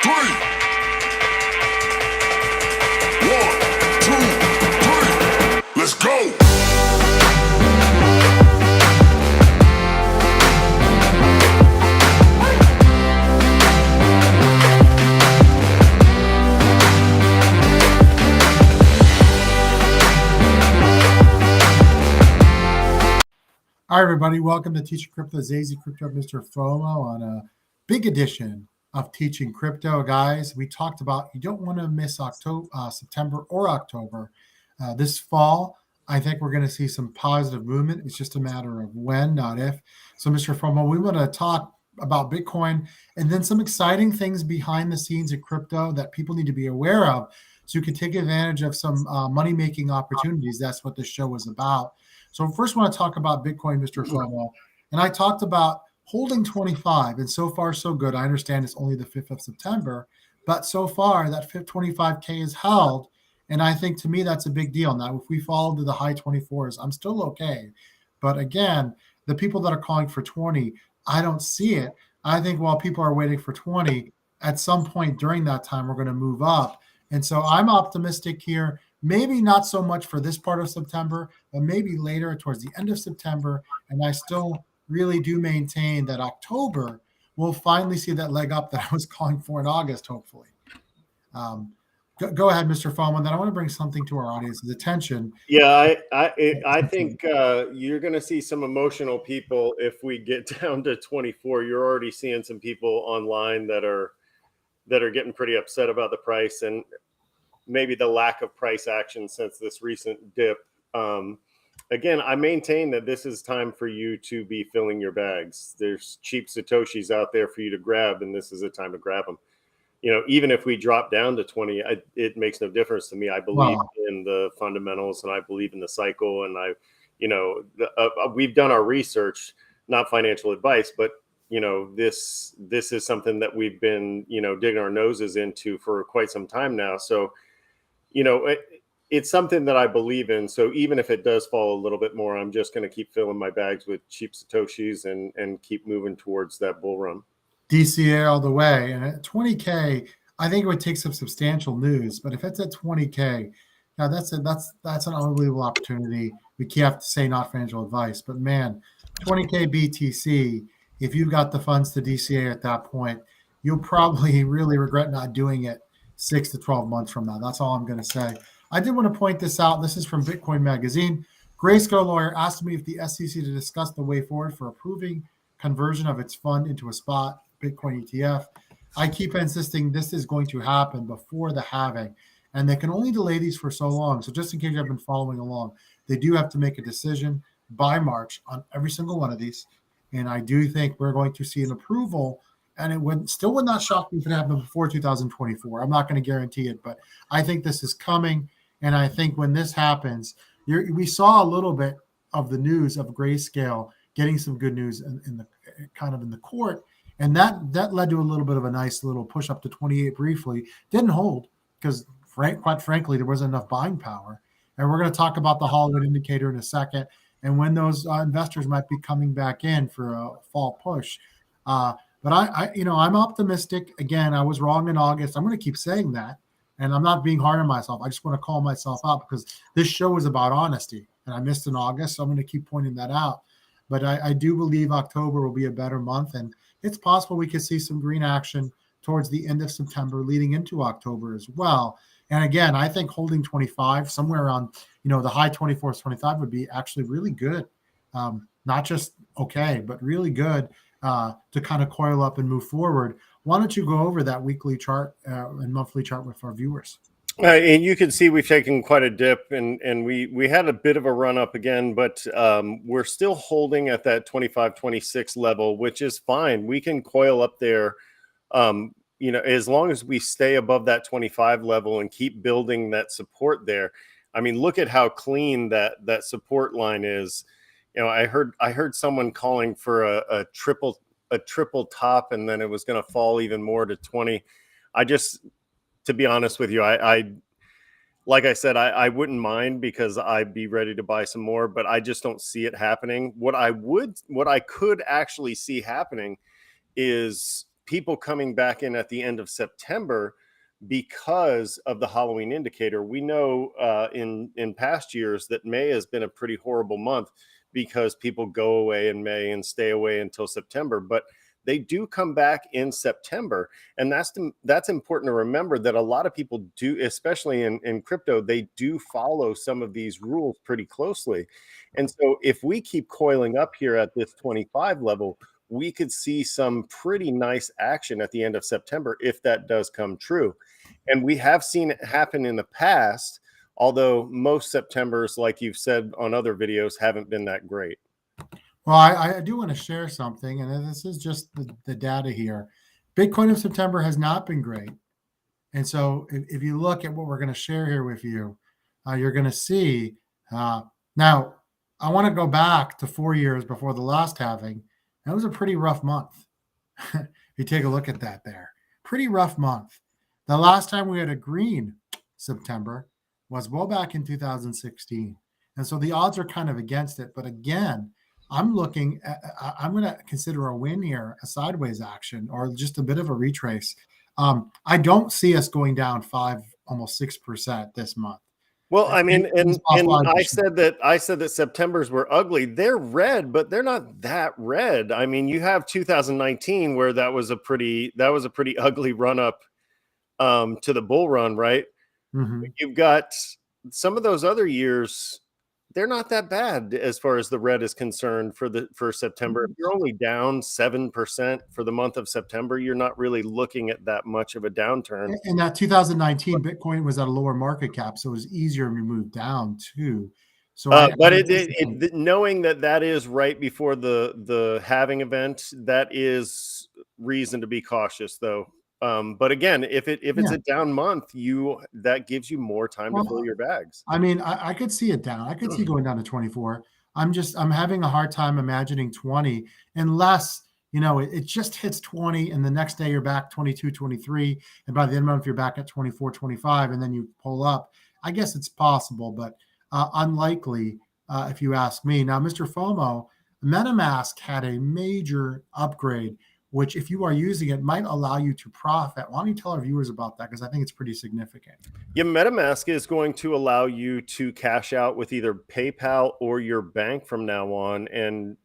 three. 1, 2, 3. Let's go. Hi, everybody. Welcome to Teaching Crypto's AZcrypto and MrFOMO on a big edition of Teaching Crypto. Guys, we talked about you don't want to miss September or October. This fall, I think we're going to see some positive movement. It's just a matter of when, not if. So, MrFOMO, we want to talk about Bitcoin and then some exciting things behind the scenes of crypto that people need to be aware of so you can take advantage of some money-making opportunities. That's what this show is about. So first I want to talk about Bitcoin, MrFOMO. And I talked about holding 25, and so far so good. I understand it's only the 5th of September, but so far that 25K is held, and I think to me that's a big deal. Now, if we fall to the high 24s, I'm still okay. But again, the people that are calling for 20, I don't see it. I think while people are waiting for 20, at some point during that time, we're going to move up. And so I'm optimistic here. Maybe not so much for this part of September, but maybe later towards the end of September. And I still really do maintain that October we'll finally see that leg up that I was calling for in August, hopefully. Go ahead, MrFOMO. And then I want to bring something to our audience's attention. Yeah, I think you're going to see some emotional people if we get down to 24. You're already seeing some people online that are getting pretty upset about the price and maybe the lack of price action since this recent dip. Again, I maintain that this is time for you to be filling your bags. There's cheap Satoshis out there for you to grab, and this is a time to grab them. You know, even if we drop down to 20, it makes no difference to me. I believe in the fundamentals and I believe in the cycle. And we've done our research, not financial advice, but this is something that we've been, digging our noses into for quite some time now. So, it's something that I believe in. So even if it does fall a little bit more, I'm just going to keep filling my bags with cheap Satoshis and keep moving towards that bull run. DCA all the way. And at 20K, I think it would take some substantial news. But if it's at 20K, now that's an unbelievable opportunity. We can't have to say not financial advice, but man, 20K BTC, if you've got the funds to DCA at that point, you'll probably really regret not doing it 6 to 12 months from now. That's all I'm going to say. I did want to point this out. This is from Bitcoin Magazine. Grayscale lawyer asked me if the SEC to discuss the way forward for approving conversion of its fund into a spot Bitcoin ETF. I keep insisting this is going to happen before the halving, and they can only delay these for so long. So just in case you've been following along, they do have to make a decision by March on every single one of these. And I do think we're going to see an approval. And it would not shock me if it happened before 2024. I'm not going to guarantee it, but I think this is coming. And I think when this happens, we saw a little bit of the news of Grayscale getting some good news in the court, and that led to a little bit of a nice little push up to 28 briefly. Didn't hold because, quite frankly, there wasn't enough buying power. And we're going to talk about the Hollywood indicator in a second, and when those investors might be coming back in for a fall push. But I'm optimistic. Again, I was wrong in August. I'm going to keep saying that, and I'm not being hard on myself. I just want to call myself out because this show is about honesty, and I missed in August, so I'm going to keep pointing that out. But I do believe October will be a better month, and it's possible we could see some green action towards the end of September, leading into October as well. And again, I think holding 25 somewhere around, the high 24s, 25 would be actually really good. Not just okay, but really good. To kind of coil up and move forward. Why don't you go over that weekly chart and monthly chart with our viewers? And you can see we've taken quite a dip, and we had a bit of a run up again, but we're still holding at that 25, 26 level, which is fine. We can coil up there, as long as we stay above that 25 level and keep building that support there. I mean, look at how clean that support line is. I heard someone calling for a triple top, and then it was going to fall even more to 20. To be honest with you, like I said, I wouldn't mind because I'd be ready to buy some more, but I just don't see it happening. What I could actually see happening is people coming back in at the end of September because of the Halloween indicator. We know in past years that May has been a pretty horrible month because people go away in May and stay away until September, but they do come back in September. And that's important to remember, that a lot of people do, especially in crypto, they do follow some of these rules pretty closely. And so if we keep coiling up here at this 25 level, we could see some pretty nice action at the end of September if that does come true. And we have seen it happen in the past, although most Septembers, like you've said on other videos, haven't been that great. Well, I do want to share something, and this is just the data here. Bitcoin in September has not been great. And so if you look at what we're going to share here with you, you're going to see. Now, I want to go back to 4 years before the last halving. That was a pretty rough month. If you take a look at that there, pretty rough month. The last time we had a green September was well back in 2016. And so the odds are kind of against it. But again, I'm going to consider a win here, a sideways action, or just a bit of a retrace. I don't see us going down 5, almost 6% this month. Well, I mean, and I said that Septembers were ugly. They're red, but they're not that red. I mean, you have 2019 where that was a pretty ugly run up to the bull run, right? Mm-hmm. You've got some of those other years. They're not that bad as far as the red is concerned for September. If you're only down 7% for the month of September, you're not really looking at that much of a downturn. And that 2019 Bitcoin was at a lower market cap, so it was easier to move down too. So, knowing that is right before the halving event, that is reason to be cautious, though. But again, if it's a down month, that gives you more time to fill your bags. I mean, I could see it down. I could see going down to 24. I'm having a hard time imagining 20 unless, it just hits 20 and the next day you're back 22, 23. And by the end of the month, you're back at 24, 25, and then you pull up. I guess it's possible, but unlikely if you ask me. Now, MrFOMO, MetaMask had a major upgrade, which if you are using it might allow you to profit. Why don't you tell our viewers about that? Because I think it's pretty significant. Yeah, MetaMask is going to allow you to cash out with either PayPal or your bank from now on. And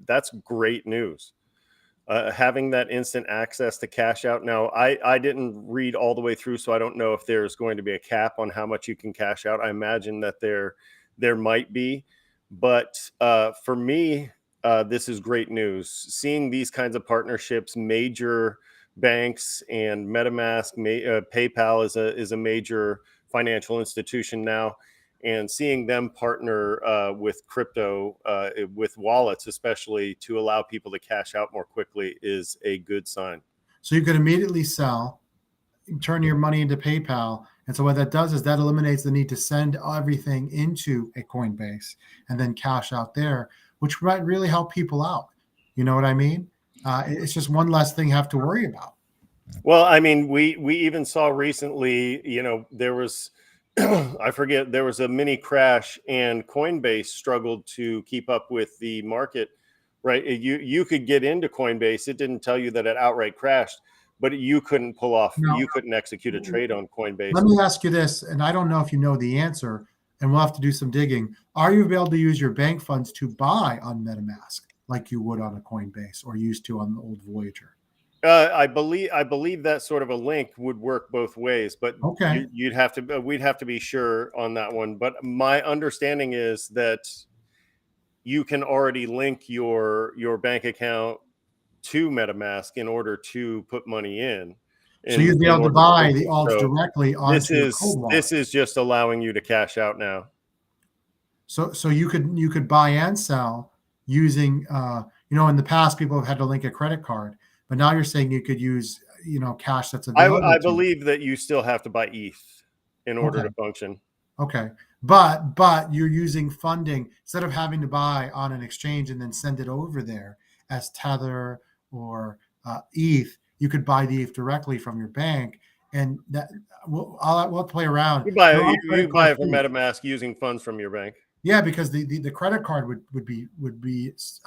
that's great news. Having that instant access to cash out. Now, I didn't read all the way through, so I don't know if there's going to be a cap on how much you can cash out. I imagine that there might be. But for me, this is great news. Seeing these kinds of partnerships, major banks and MetaMask, PayPal is a major financial institution now, and seeing them partner with crypto, with wallets especially, to allow people to cash out more quickly is a good sign. So you could immediately sell, turn your money into PayPal. And so what that does is that eliminates the need to send everything into a Coinbase and then cash out there, which might really help people out. You know what I mean? It's just one less thing you have to worry about. Well, I mean, we even saw recently, there was, I forget, there was a mini crash and Coinbase struggled to keep up with the market, right? You could get into Coinbase. It didn't tell you that it outright crashed, but you couldn't pull off, you couldn't execute a trade on Coinbase. Let me ask you this, and I don't know if you know the answer, and we'll have to do some digging. Are you able to use your bank funds to buy on MetaMask like you would on a Coinbase or used to on the old Voyager? I believe that sort of a link would work both ways, but okay, we'd have to be sure on that one. But my understanding is that you can already link your bank account to MetaMask in order to put money in. So you'd be able to buy the alts directly onto your cold wallet. This is just allowing you to cash out now. So you could buy and sell using in the past people have had to link a credit card, but now you're saying you could use cash that's available. I believe that you still have to buy ETH in order to function. Okay, but you're using funding instead of having to buy on an exchange and then send it over there as Tether or ETH. You could buy the ETH directly from your bank, and that we'll play around. You buy it from MetaMask using funds from your bank. Yeah, because the credit card would be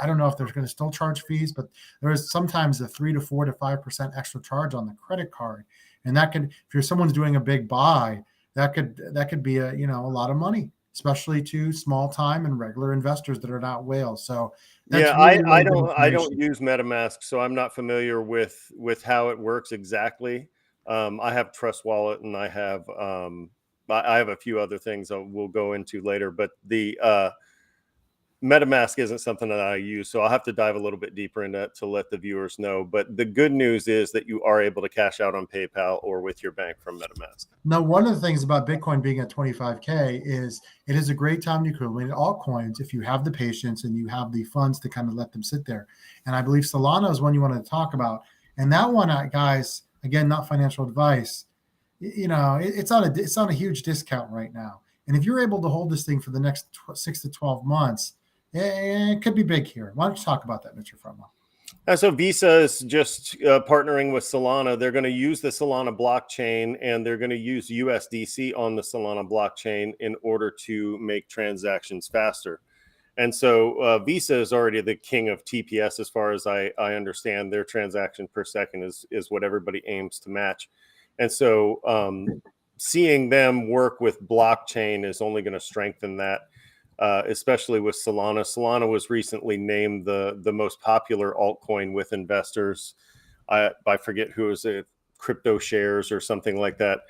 I don't know if they're going to still charge fees, but there is sometimes a 3 to 4 to 5% extra charge on the credit card, and that could, if you're someone's doing a big buy, that could be a a lot of money, especially to small time and regular investors that are not whales. So that's Yeah, really I really good don't information. use MetaMask, so I'm not familiar with how it works exactly. I have Trust Wallet, and I have a few other things that we'll go into later, but the MetaMask isn't something that I use, so I'll have to dive a little bit deeper into that to let the viewers know. But the good news is that you are able to cash out on PayPal or with your bank from MetaMask. Now, one of the things about Bitcoin being at 25K is it is a great time to accumulate altcoins if you have the patience and you have the funds to kind of let them sit there. And I believe Solana is one you wanted to talk about. And that one, guys, again, not financial advice. It's on a huge discount right now. And if you're able to hold this thing for the next 6 to 12 months, it could be big here. Why don't you talk about that, Mr. FOMO? So Visa is just partnering with Solana. They're going to use the Solana blockchain, and they're going to use USDC on the Solana blockchain in order to make transactions faster. And so Visa is already the king of TPS, as far as I understand. Their transaction per second is what everybody aims to match. And so seeing them work with blockchain is only going to strengthen that. Especially with Solana. Solana was recently named the most popular altcoin with investors. I forget who was it, Crypto Shares or something like that,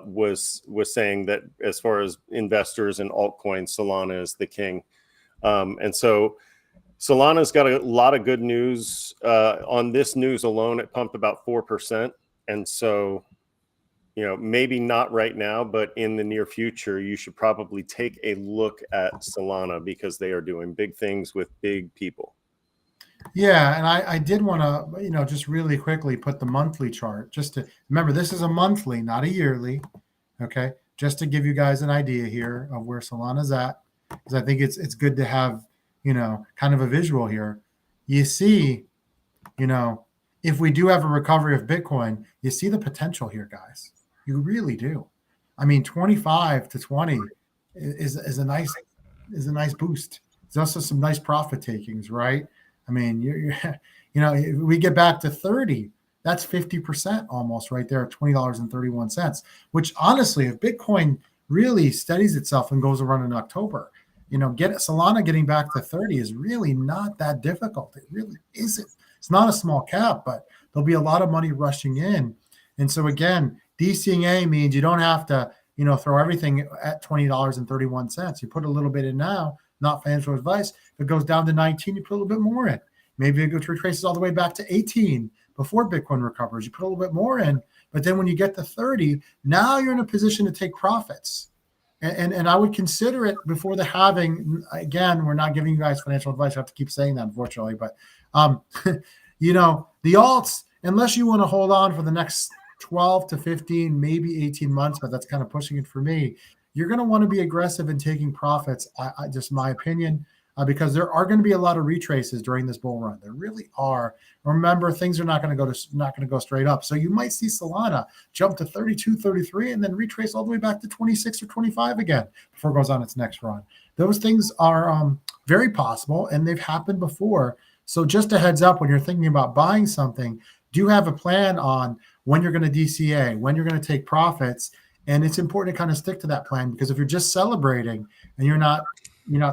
was saying that as far as investors in altcoins, Solana is the king. And so Solana's got a lot of good news. On this news alone, it pumped about 4%. And so maybe not right now, but in the near future, you should probably take a look at Solana because they are doing big things with big people. Yeah, and I did want to, just really quickly put the monthly chart just to remember this is a monthly, not a yearly. Okay, just to give you guys an idea here of where Solana's at, because I think it's good to have kind of a visual here. You see, if we do have a recovery of Bitcoin, you see the potential here, guys. You really do. I mean, 25 to 20 is a nice boost. There's also some nice profit takings, right? I mean, if we get back to 30, that's 50% almost right there at $20.31, which honestly, if Bitcoin really steadies itself and goes around in October, Solana getting back to 30 is really not that difficult. It really isn't. It's not a small cap, but there'll be a lot of money rushing in. And so again, DCing A means you don't have to, throw everything at $20.31. You put a little bit in now, not financial advice. If it goes down to 19, you put a little bit more in. Maybe it retraces all the way back to 18 before Bitcoin recovers. You put a little bit more in, but then when you get to 30, now you're in a position to take profits. And I would consider it before the halving. Again, we're not giving you guys financial advice. I have to keep saying that, unfortunately. But, the alts, unless you want to hold on for the next 12 to 15, maybe 18 months, but that's kind of pushing it for me, you're going to want to be aggressive in taking profits. Just my opinion, because there are going to be a lot of retraces during this bull run. There really are. Remember, things are not going to go straight up. So you might see Solana jump to 32, 33, and then retrace all the way back to 26 or 25 again before it goes on its next run. Those things are very possible, and they've happened before. So just a heads up, when you're thinking about buying something, do have a plan on when you're going to DCA, when you're going to take profits. And it's important to kind of stick to that plan, because if you're just celebrating and you're not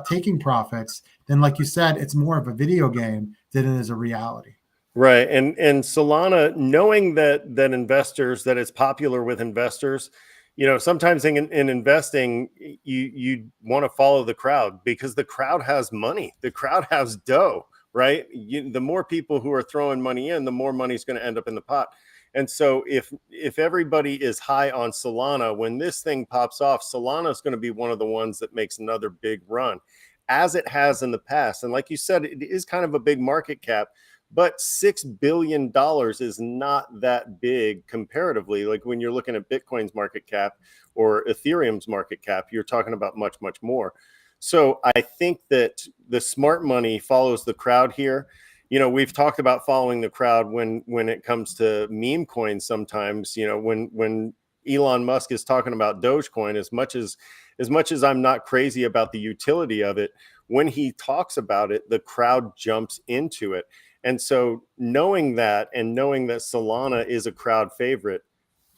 taking profits, then like you said, it's more of a video game than it is a reality. Right. And Solana, knowing that investors, that it's popular with investors, sometimes in investing, you want to follow the crowd because the crowd has money. The crowd has dough, right? The more people who are throwing money in, the more money is going to end up in the pot. And so if everybody is high on Solana, when this thing pops off, Solana is going to be one of the ones that makes another big run, as it has in the past. And like you said, it is kind of a big market cap, but $6 billion is not that big comparatively. Like when you're looking at Bitcoin's market cap or Ethereum's market cap, you're talking about much, much more. So I think that the smart money follows the crowd here. We've talked about following the crowd when it comes to meme coins. Sometimes, when Elon Musk is talking about Dogecoin, as much as as much as I'm not crazy about the utility of it, when he talks about it, the crowd jumps into it. And so knowing that and knowing that Solana is a crowd favorite,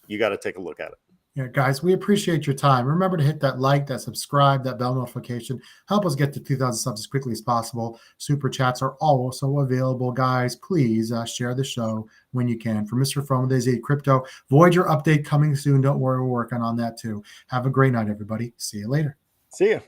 you got to take a look at it. Yeah, guys, we appreciate your time. Remember to hit that like, that subscribe, that bell notification. Help us get to 2,000 subs as quickly as possible. Super chats are also available, guys. Please share the show when you can. For Mr. FOMO, there's AZcrypto. Voyager update coming soon. Don't worry, we're working on that too. Have a great night, everybody. See you later. See ya.